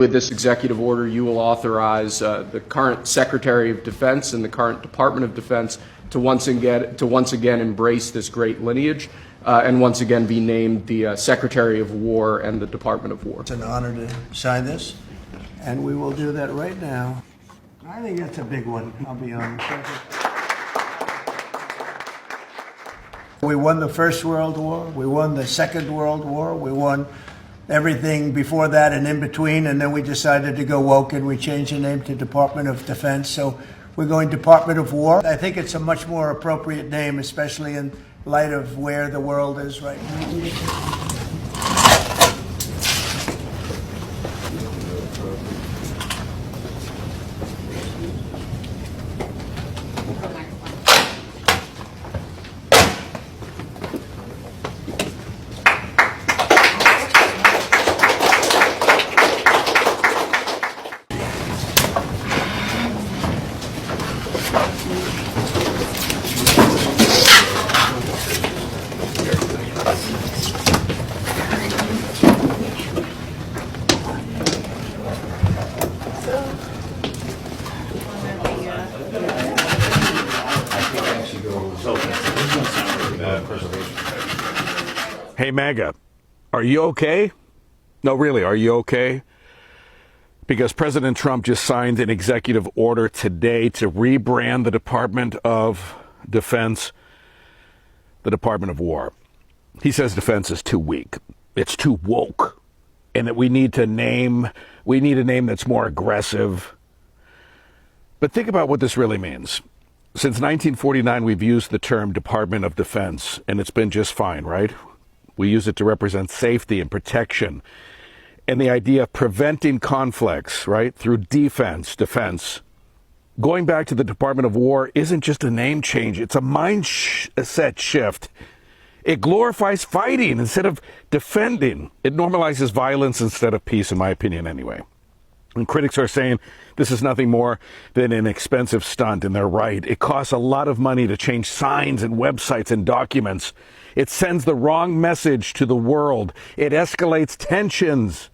With this executive order, you will authorize the current Secretary of Defense and the current Department of Defense to once again embrace this great lineage and once again be named the Secretary of War and the Department of War. It's an honor to sign this, and we will do that right now. I think that's a big one, I'll be honest. We won the First World War, we won the Second World War, we won everything before that and in between, and then we decided to go woke and we changed the name to Department of Defense. So we're going Department of War. I think it's a much more appropriate name, especially in light of where the world is right now. Hey, MAGA, are you okay? No, really, are you okay? Because President Trump just signed an executive order today to rebrand the Department of Defense, the Department of War. He says defense is too weak. It's too woke. And that we need a name that's more aggressive. But think about what this really means. Since 1949, we've used the term Department of Defense, and it's been just fine, right? We use it to represent safety and protection and the idea of preventing conflicts, right, through defense. Going back to the Department of War isn't just a name change. It's a mindset shift. It glorifies fighting instead of defending. It normalizes violence instead of peace, in my opinion, anyway. And critics are saying this is nothing more than an expensive stunt, and they're right. It costs a lot of money to change signs and websites and documents. It sends the wrong message to the world. It escalates tensions.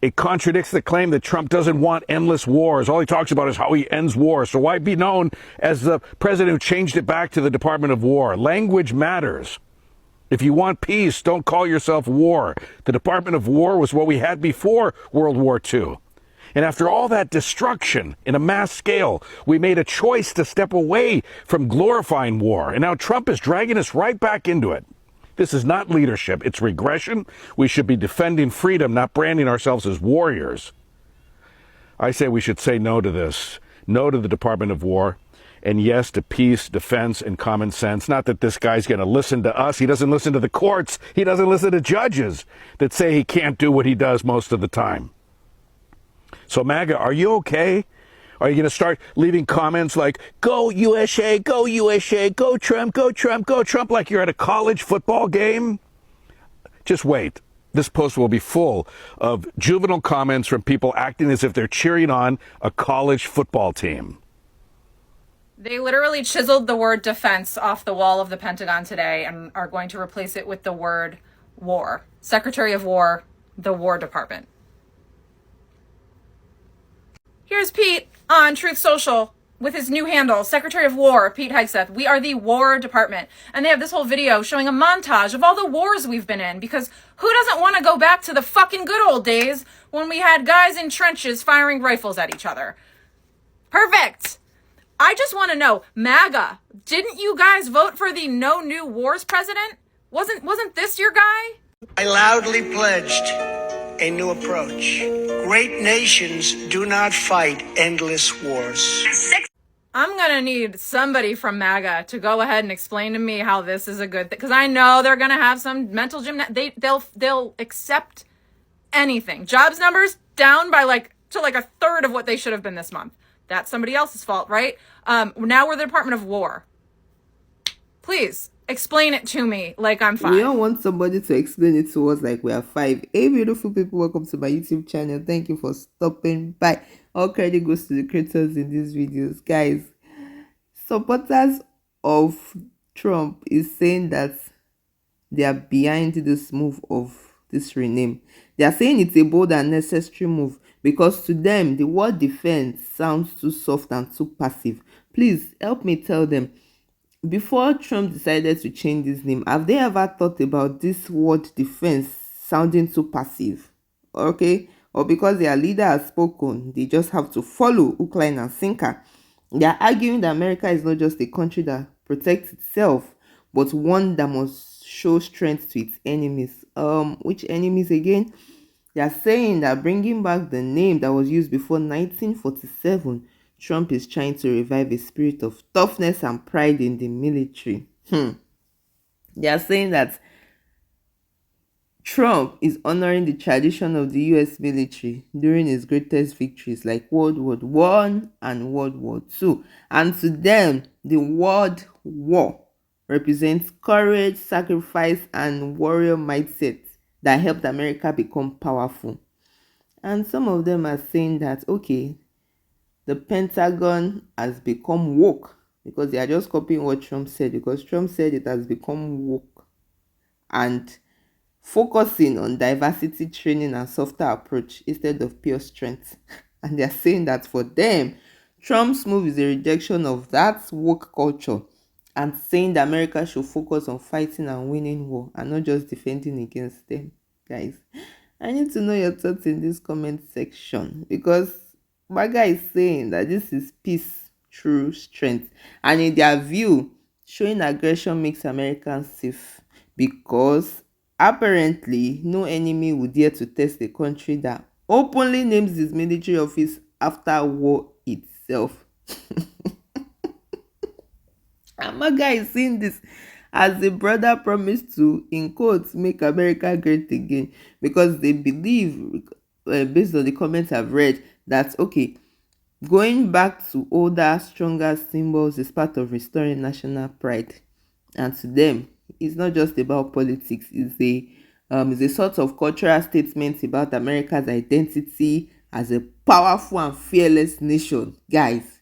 It contradicts the claim that Trump doesn't want endless wars. All he talks about is how he ends war. So why be known as the president who changed it back to the Department of War? Language matters. If you want peace, don't call yourself war. The Department of War was what we had before World War II. And after all that destruction in a mass scale, we made a choice to step away from glorifying war. And now Trump is dragging us right back into it. This is not leadership. It's regression. We should be defending freedom, not branding ourselves as warriors. I say we should say no to this. No to the Department of War. And yes to peace, defense, and common sense. Not that this guy's going to listen to us. He doesn't listen to the courts. He doesn't listen to judges that say he can't do what he does most of the time. So MAGA, are you okay? Are you going to start leaving comments like, go USA, go USA, go Trump, go Trump, go Trump, like you're at a college football game? Just wait. This post will be full of juvenile comments from people acting as if they're cheering on a college football team. They literally chiseled the word defense off the wall of the Pentagon today and are going to replace it with the word war. Secretary of War, the War Department. Here's Pete on Truth Social with his new handle, Secretary of War, Pete Hegseth. We are the War Department. And they have this whole video showing a montage of all the wars we've been in, because who doesn't want to go back to the fucking good old days when we had guys in trenches firing rifles at each other? Perfect. I just want to know, MAGA, didn't you guys vote for the no new wars president? Wasn't this your guy? I loudly pledged a new approach. Great nations do not fight endless wars. I'm going to need somebody from MAGA to go ahead and explain to me how this is a good thing. Because I know they're going to have some mental gymnastics. They'll accept anything. Jobs numbers down by to a third of what they should have been this month. That's somebody else's fault, right? Now we're the Department of War. Please explain it to me like I'm fine. We don't want somebody to explain it to us like we are five. Hey, beautiful people, welcome to my YouTube channel. Thank you for stopping by. All credit goes to the creators in these videos. Guys, supporters of Trump is saying that they are behind this move of this rename. They are saying it's a bold and necessary move because to them, the word defense sounds too soft and too passive. Please help me tell them, before Trump decided to change his name, have they ever thought about this word defense sounding too passive? Okay? Or because their leader has spoken, they just have to follow hook, line, and sinker. They are arguing that America is not just a country that protects itself, but one that must show strength to its enemies. Which enemies again? They are saying that bringing back the name that was used before 1947, Trump is trying to revive a spirit of toughness and pride in the military. They are saying that Trump is honoring the tradition of the US military during his greatest victories like World War One and World War II. And to them, the word war represents courage, sacrifice, and warrior mindset that helped America become powerful. And some of them are saying that, okay, the Pentagon has become woke because they are just copying what Trump said, because Trump said it has become woke and focusing on diversity training and softer approach instead of pure strength. And they are saying that for them, Trump's move is a rejection of that woke culture and saying that America should focus on fighting and winning war and not just defending against them. Guys, I need to know your thoughts in this comment section, because my guy is saying that this is peace through strength, and in their view, showing aggression makes Americans safe because apparently no enemy would dare to test a country that openly names its military office after war itself. And my guy is seeing this as a brother promised to, in quotes, make America great again, because they believe, based on the comments I've read, that okay, going back to older, stronger symbols is part of restoring national pride. And to them, it's not just about politics. It's a sort of cultural statement about America's identity as a powerful and fearless nation. Guys,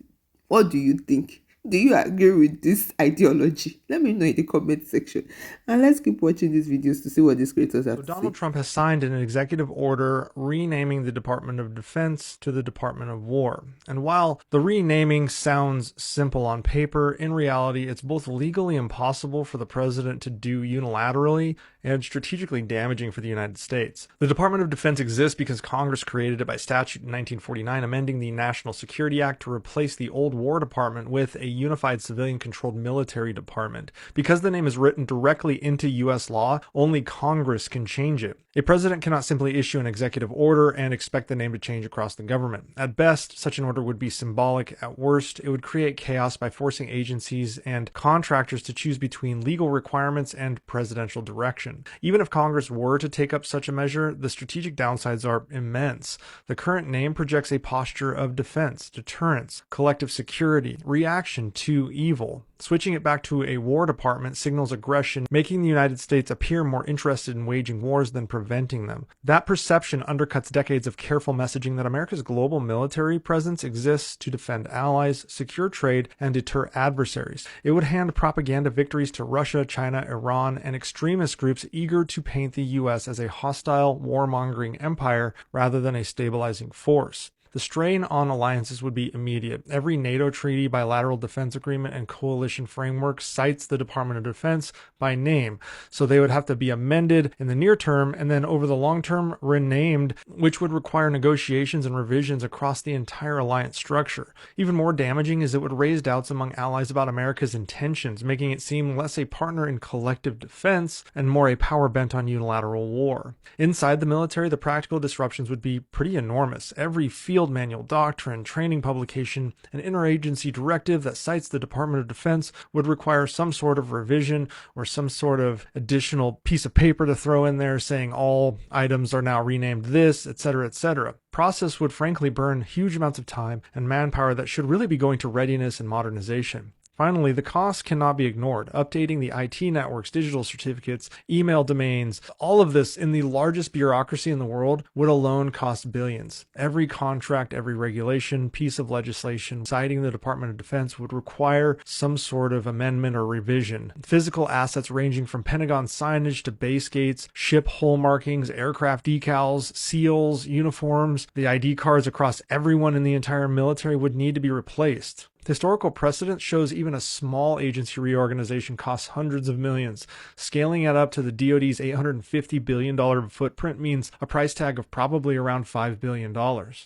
what do you think? Do you agree with this ideology? Let me know in the comment section. And let's keep watching these videos to see what these creators have to say. Donald Trump has signed an executive order renaming the Department of Defense to the Department of War. And while the renaming sounds simple on paper, in reality, it's both legally impossible for the president to do unilaterally and strategically damaging for the United States. The Department of Defense exists because Congress created it by statute in 1949, amending the National Security Act to replace the old War Department with a unified civilian-controlled military department. Because the name is written directly into U.S. law, only Congress can change it. A president cannot simply issue an executive order and expect the name to change across the government. At best, such an order would be symbolic. At worst, it would create chaos by forcing agencies and contractors to choose between legal requirements and presidential direction. Even if Congress were to take up such a measure, the strategic downsides are immense. The current name projects a posture of defense, deterrence, collective security, reaction to evil. Switching it back to a War Department signals aggression, making the United States appear more interested in waging wars than preventing them. That perception undercuts decades of careful messaging that America's global military presence exists to defend allies, secure trade, and deter adversaries. It would hand propaganda victories to Russia, China, Iran, and extremist groups eager to paint the U.S. as a hostile, warmongering empire rather than a stabilizing force. The strain on alliances would be immediate. Every NATO treaty, bilateral defense agreement, and coalition framework cites the Department of Defense by name, so they would have to be amended in the near term and then over the long term renamed, which would require negotiations and revisions across the entire alliance structure. Even more damaging is it would raise doubts among allies about America's intentions, making it seem less a partner in collective defense and more a power bent on unilateral war. Inside the military, the practical disruptions would be pretty enormous. Every field manual, doctrine, training publication, and interagency directive that cites the Department of Defense would require some sort of revision or some sort of additional piece of paper to throw in there saying all items are now renamed this, etc., etc. Process would frankly burn huge amounts of time and manpower that should really be going to readiness and modernization. Finally, the cost cannot be ignored. Updating the IT networks, digital certificates, email domains, all of this in the largest bureaucracy in the world would alone cost billions. Every contract, every regulation, piece of legislation citing the Department of Defense would require some sort of amendment or revision. Physical assets ranging from Pentagon signage to base gates, ship hole markings, aircraft decals, seals, uniforms, the ID cards across everyone in the entire military would need to be replaced. Historical precedent shows even a small agency reorganization costs hundreds of millions. Scaling it up to the DoD's $850 billion footprint means a price tag of probably around $5 billion.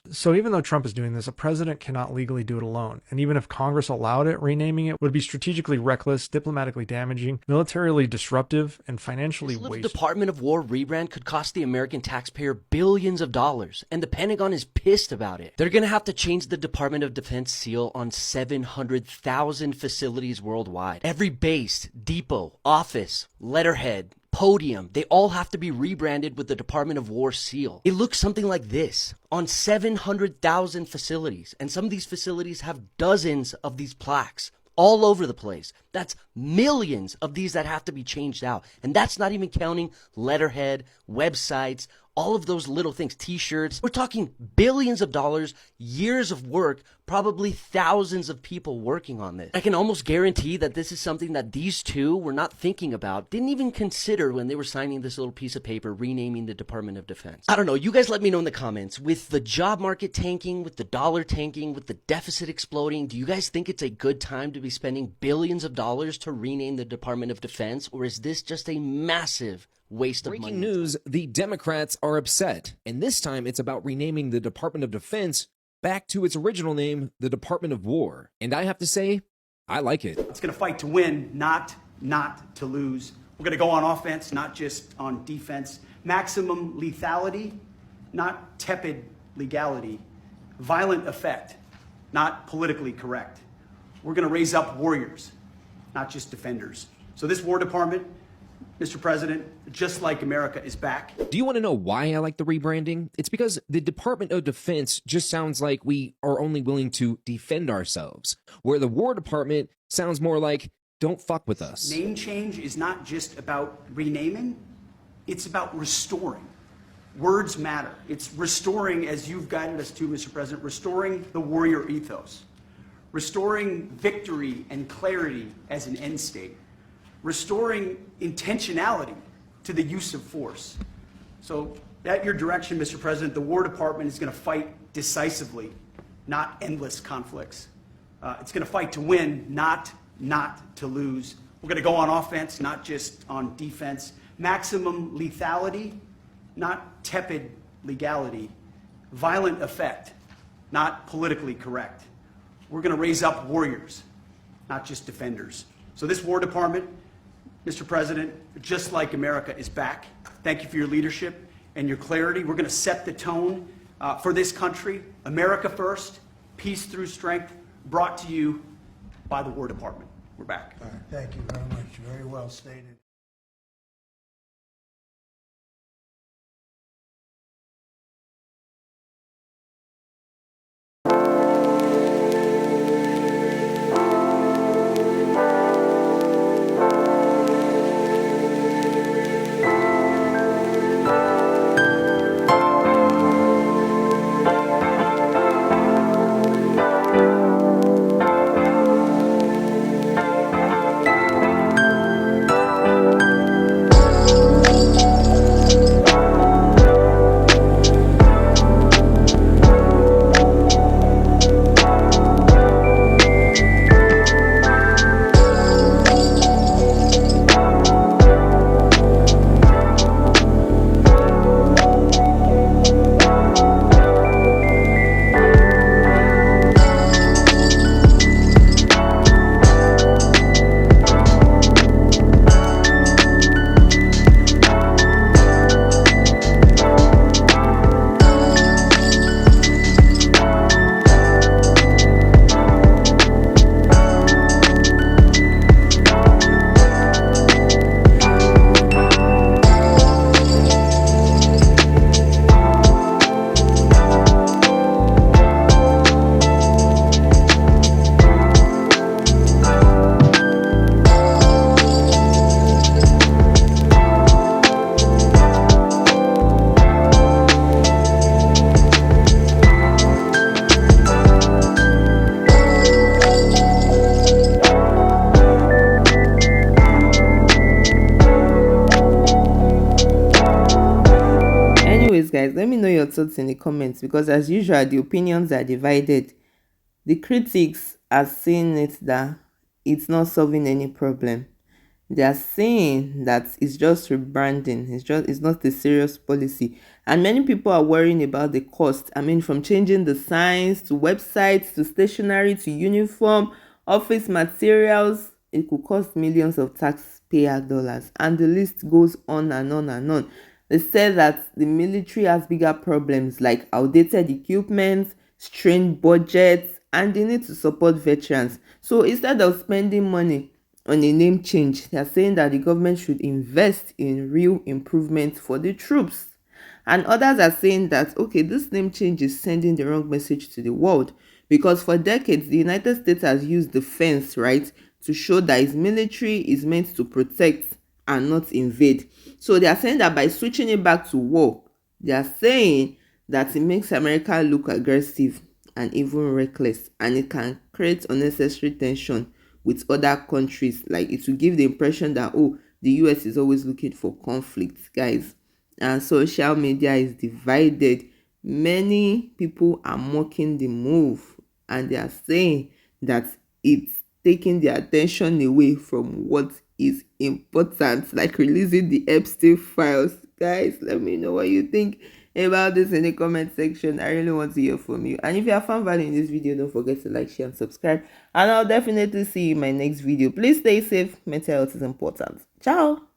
So even though Trump is doing this, a president cannot legally do it alone. And even if Congress allowed it, renaming it would be strategically reckless, diplomatically damaging, militarily disruptive, and financially This little wasteful. Department of War rebrand could cost the American taxpayer billions of dollars, and the Pentagon is pissed about it. They're gonna have to change the Department of Defense seal on 700,000 facilities worldwide. Every base, depot, office, letterhead, podium, they all have to be rebranded with the Department of War seal. It looks something like this on 700,000 facilities, and some of these facilities have dozens of these plaques all over the place. That's millions of these that have to be changed out. And that's not even counting letterhead, websites, all of those little things, t-shirts. We're talking billions of dollars, years of work, probably thousands of people working on this. I can almost guarantee that this is something that these two were not thinking about, didn't even consider when they were signing this little piece of paper renaming the Department of Defense. I don't know, you guys let me know in the comments. With the job market tanking, with the dollar tanking, with the deficit exploding, do you guys think it's a good time to be spending billions of dollars to rename the Department of Defense, or is this just a massive waste of money? Breaking news, the Democrats are upset, and this time it's about renaming the Department of Defense back to its original name, the Department of War. And I have to say, I like it. It's going to fight to win, not to lose. We're going to go on offense, not just on defense. Maximum lethality, not tepid legality. Violent effect, not politically correct. We're going to raise up warriors, not just defenders. So this War Department, Mr. President, just like America, is back. Do you want to know why I like the rebranding? It's because the Department of Defense just sounds like we are only willing to defend ourselves, where the War Department sounds more like, don't fuck with us. Name change is not just about renaming, it's about restoring. Words matter. It's restoring, as you've guided us to, Mr. President, restoring the warrior ethos, restoring victory and clarity as an end state, restoring intentionality to the use of force. So at your direction, Mr. President, the War Department is going to fight decisively, not endless conflicts. It's going to fight to win, not to lose. We're going to go on offense, not just on defense. Maximum lethality, not tepid legality. Violent effect, not politically correct. We're going to raise up warriors, not just defenders. So this War Department, Mr. President, just like America, is back. Thank you for your leadership and your clarity. We're going to set the tone for this country. America first, peace through strength, brought to you by the War Department. We're back. All right, thank you very much. Very well stated. thoughts in the comments, because as usual, the opinions are divided. The critics are saying it that it's not solving any problem. They are saying that it's just rebranding. It's not a serious policy. And many people are worrying about the cost. I mean, from changing the signs to websites to stationery to uniform, office materials, it could cost millions of taxpayer dollars. And the list goes on and on and on. They said that the military has bigger problems like outdated equipment, strained budgets, and the need to support veterans. So instead of spending money on a name change, they are saying that the government should invest in real improvements for the troops. And others are saying that, okay, this name change is sending the wrong message to the world, because for decades the United States has used defense, right, to show that its military is meant to protect and not invade. So they are saying that by switching it back to war, they are saying that it makes America look aggressive and even reckless, and it can create unnecessary tension with other countries. Like, it will give the impression that, oh, the US is always looking for conflict, guys. And social media is divided. Many people are mocking the move, and they are saying that it's taking the attention away from what is important, like releasing the Epstein files. Guys, let me know what you think about this in the comment section. I really want to hear from you. And if you have found value in this video, don't forget to like, share, and subscribe. And I'll definitely see you in my next video. Please stay safe. Mental health is important. Ciao.